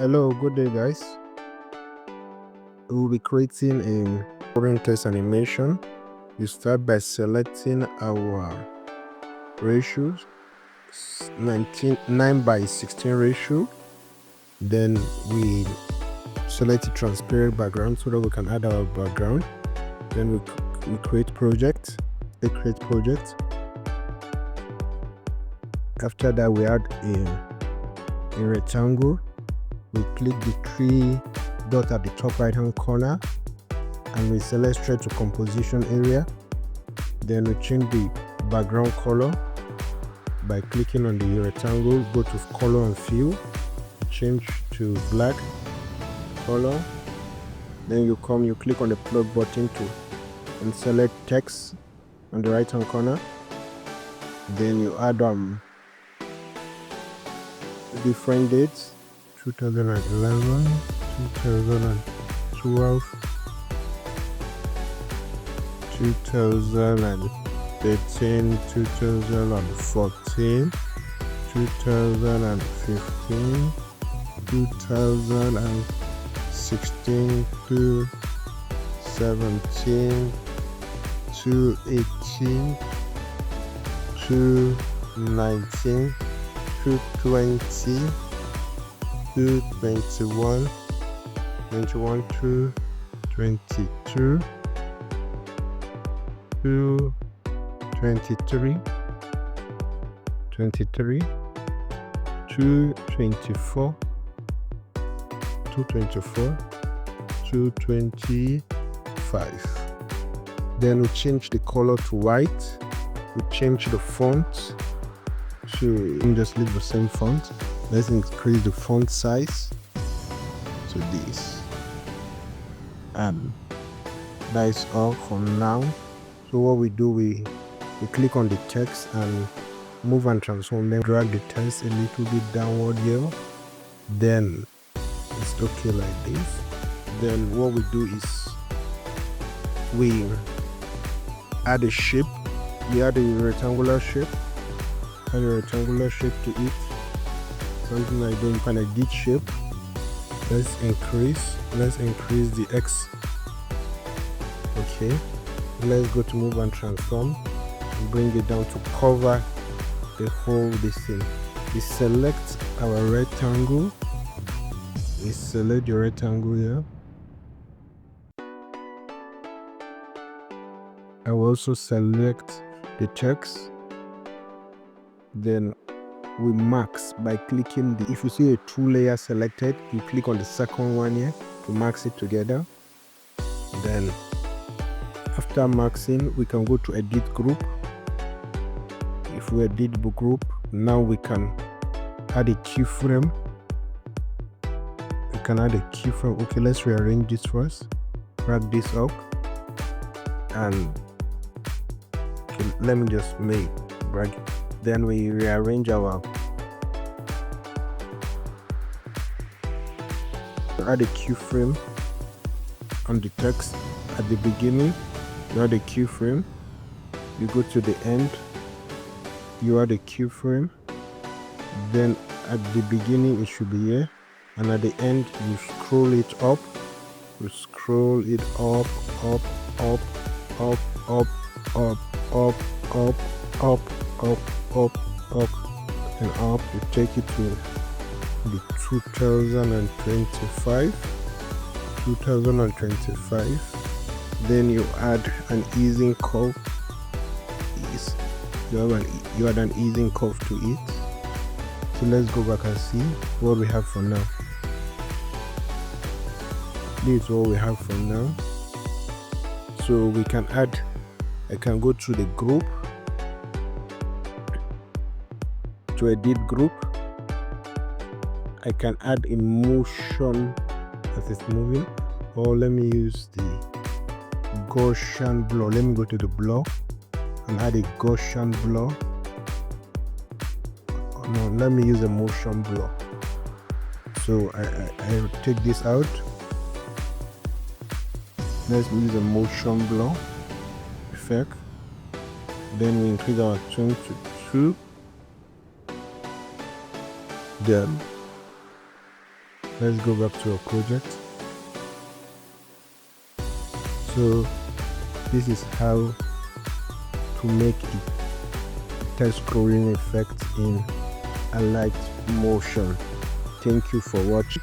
Hello, good day guys. We'll be creating a current test animation. You start by selecting our ratios, 9:16 ratio. Then we select a transparent background so that we can add our background. Then we create project. Create project. After that, we add a rectangle. We click the three dots at the top right hand corner and we select straight to composition area. Then we change the background color by clicking on the rectangle, go to color and fill, change to black color. Then you click on the plug button and select text on the right hand corner. Then you add different dates: 2011, 2012, 2013, 2014, 2015, 2016, 2017, 2018, 2019, 2020, 21, 21 to 22, 23, 23, 24, 24, 25. Then we change the color to white. We change the font to just leave the same font. Let's increase the font size to this, and that is all for now. So what we do, we click on the text and move and transform, then drag the text a little bit downward here, then it's okay like this. Then what we do is we add a shape. We add a rectangular shape. Add a rectangular shape to it, something like that, kind of edit shape. Let's increase the X. Okay, let's go to move and transform and bring it down to cover the whole thing. We select our rectangle. We select the rectangle here. I will also select the text. Then we mask by clicking if you see a two layer selected, you click on the second one here to mask it together. Then after maxing, we can go to edit group. If we edit the group, now we can add a keyframe. We can add a keyframe. Okay, let's rearrange this first. Drag this up and okay, let me just drag it. Then we rearrange add a keyframe on the text at the beginning. You add a keyframe. You go to the end. You add a keyframe. Then at the beginning it should be here, and at the end you scroll it up. You scroll it up, up, up, up, up, up, up, up, up, up, up, up, and up. You take it to the 2025. Then you add an easing curve. You add an easing curve to it. So let's go back and see what we have for now. This is what we have for now. So we can add. I can go to the group, to edit group. I can add a motion as it's moving, or let me use the Gaussian blur. Let me go to the blur and add a Gaussian blur. Oh, no, let me use a motion blur. So I take this out. Let's use a motion blur effect. Then we increase our tone to 2. Then Let's go back to our project. So this is how to make the text scrolling effect in Alight Motion. Thank you for watching.